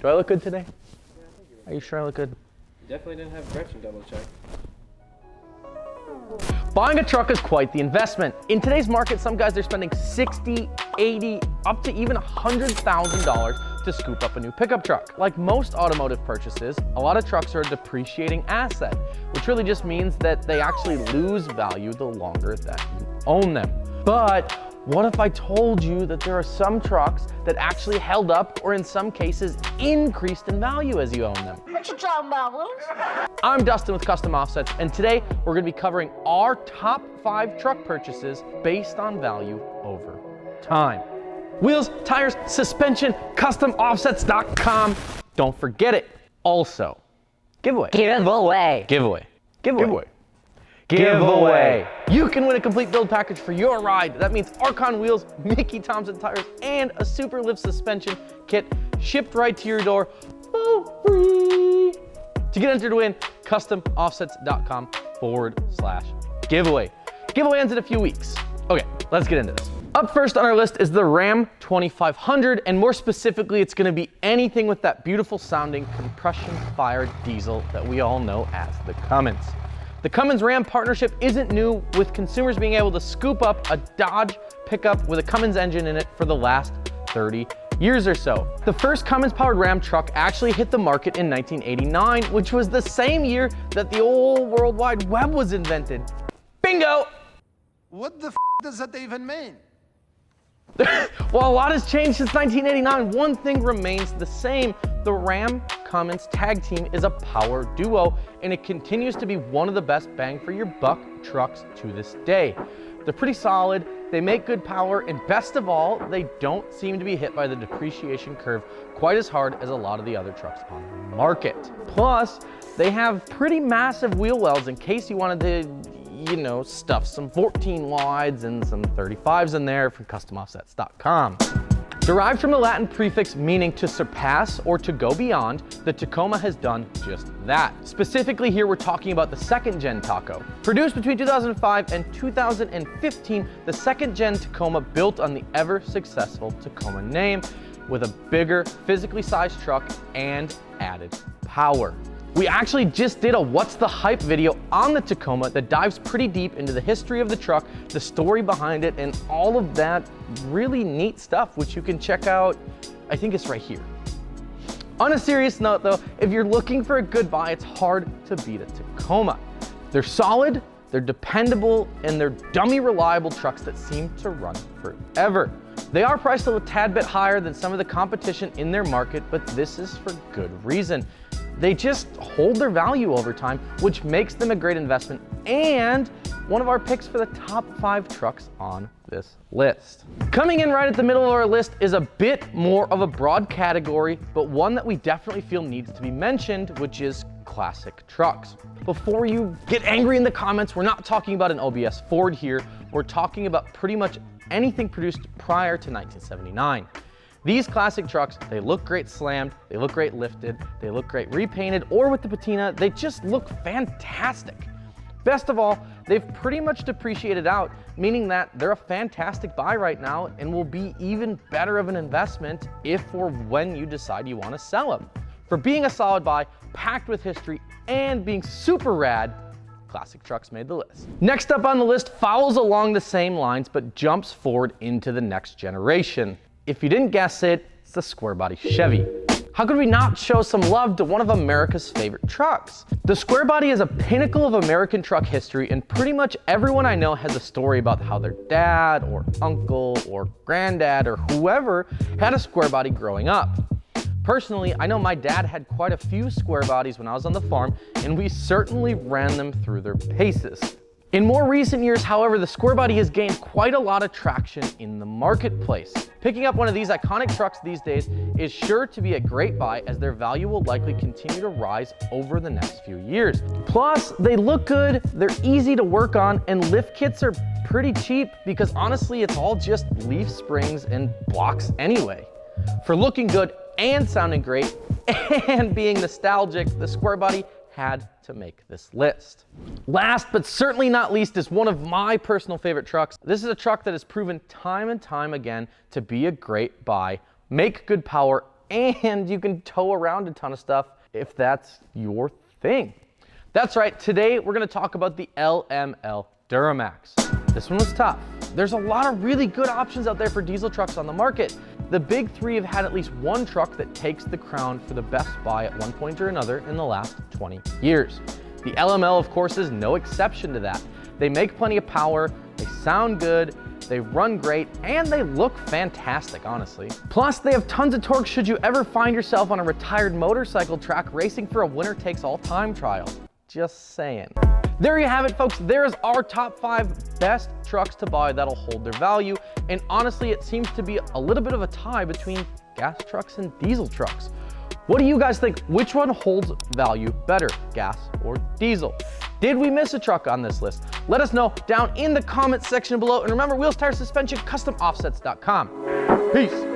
Do I look good today? Yeah, I think Are you sure I look good? you definitely didn't have Gretchen double check. Buying a truck is quite the investment. In today's market, some guys are spending $60, $80, up to even $100,000 to scoop up a new pickup truck. Like most automotive purchases, a lot of trucks are a depreciating asset, which really just means that they actually lose value the longer that you own them. But what if I told you that there are some trucks that actually held up, or in some cases increased in value as you own them? What you talking about, Willis? I'm Dustin with Custom Offsets, and today we're going to be covering our top 5 truck purchases based on value over time. Wheels, tires, suspension, customoffsets.com. Don't forget it. Also, giveaway. Giveaway. Giveaway. Giveaway. Giveaway. You can win a complete build package for your ride. That means Archon wheels, Mickey Thompson tires, and a Super Lift suspension kit shipped right to your door for free. To get entered to win, customoffsets.com/giveaway. Giveaway ends in a few weeks. Okay, let's get into this. Up first on our list is the Ram 2500, and more specifically, it's going to be anything with that beautiful sounding compression-fired diesel that we all know as the Cummins. The Cummins-Ram partnership isn't new, with consumers being able to scoop up a Dodge pickup with a Cummins engine in it for the last 30 years or so. The first Cummins-powered Ram truck actually hit the market in 1989, which was the same year that the old World Wide Web was invented. Bingo! What the f does that even mean? While a lot has changed since 1989, one thing remains the same. The Ram Cummins tag team is a power duo, and it continues to be one of the best bang for your buck trucks to this day. They're pretty solid, they make good power, and best of all, they don't seem to be hit by the depreciation curve quite as hard as a lot of the other trucks on the market. Plus, they have pretty massive wheel wells in case you wanted to, you know, stuff some 14 wides and some 35s in there from customoffsets.com. Derived from the Latin prefix meaning to surpass or to go beyond, the Tacoma has done just that. Specifically here, we're talking about the second gen Taco. Produced between 2005 and 2015, the second gen Tacoma built on the ever successful Tacoma name with a bigger, physically sized truck and added power. We actually just did a What's the Hype video on the Tacoma that dives pretty deep into the history of the truck, the story behind it, and all of that really neat stuff, which you can check out, I think it's right here. On a serious note though, if you're looking for a good buy, it's hard to beat a Tacoma. They're solid, they're dependable, and they're dummy reliable trucks that seem to run forever. They are priced a tad bit higher than some of the competition in their market, but this is for good reason. They just hold their value over time, which makes them a great investment and one of our picks for the top 5 trucks on this list. Coming in right at the middle of our list is a bit more of a broad category, but one that we definitely feel needs to be mentioned, which is classic trucks. Before you get angry in the comments, we're not talking about an OBS Ford here. We're talking about pretty much anything produced prior to 1979. These classic trucks, they look great slammed, they look great lifted, they look great repainted, or with the patina, they just look fantastic. Best of all, they've pretty much depreciated out, meaning that they're a fantastic buy right now and will be even better of an investment if or when you decide you want to sell them. For being a solid buy, packed with history, and being super rad, classic trucks made the list. Next up on the list follows along the same lines, but jumps forward into the next generation. If you didn't guess it, it's the square body Chevy. How could we not show some love to one of America's favorite trucks? The square body is a pinnacle of American truck history, and pretty much everyone I know has a story about how their dad or uncle or granddad or whoever had a square body growing up. Personally, I know my dad had quite a few square bodies when I was on the farm, and we certainly ran them through their paces. In more recent years, however, the square body has gained quite a lot of traction in the marketplace. Picking up one of these iconic trucks these days is sure to be a great buy, as their value will likely continue to rise over the next few years. Plus, they look good, they're easy to work on, and lift kits are pretty cheap because honestly, it's all just leaf springs and blocks anyway. For looking good and sounding great and being nostalgic, the square body had to make this list. Last but certainly not least is one of my personal favorite trucks. This is a truck that has proven time and time again to be a great buy, make good power, and you can tow around a ton of stuff if that's your thing. That's right, today we're gonna talk about the LML Duramax. This one was tough. There's a lot of really good options out there for diesel trucks on the market. The big three have had at least one truck that takes the crown for the best buy at one point or another in the last 20 years. The LML, of course, is no exception to that. They make plenty of power, they sound good, they run great, and they look fantastic, honestly. Plus, they have tons of torque should you ever find yourself on a retired motorcycle track racing for a winner-takes-all time trial. Just saying. There you have it, folks. There's our top 5 best trucks to buy that'll hold their value. And honestly, it seems to be a little bit of a tie between gas trucks and diesel trucks. What do you guys think? Which one holds value better, gas or diesel? Did we miss a truck on this list? Let us know down in the comments section below. And remember, wheels, tires, suspension, customoffsets.com. Peace.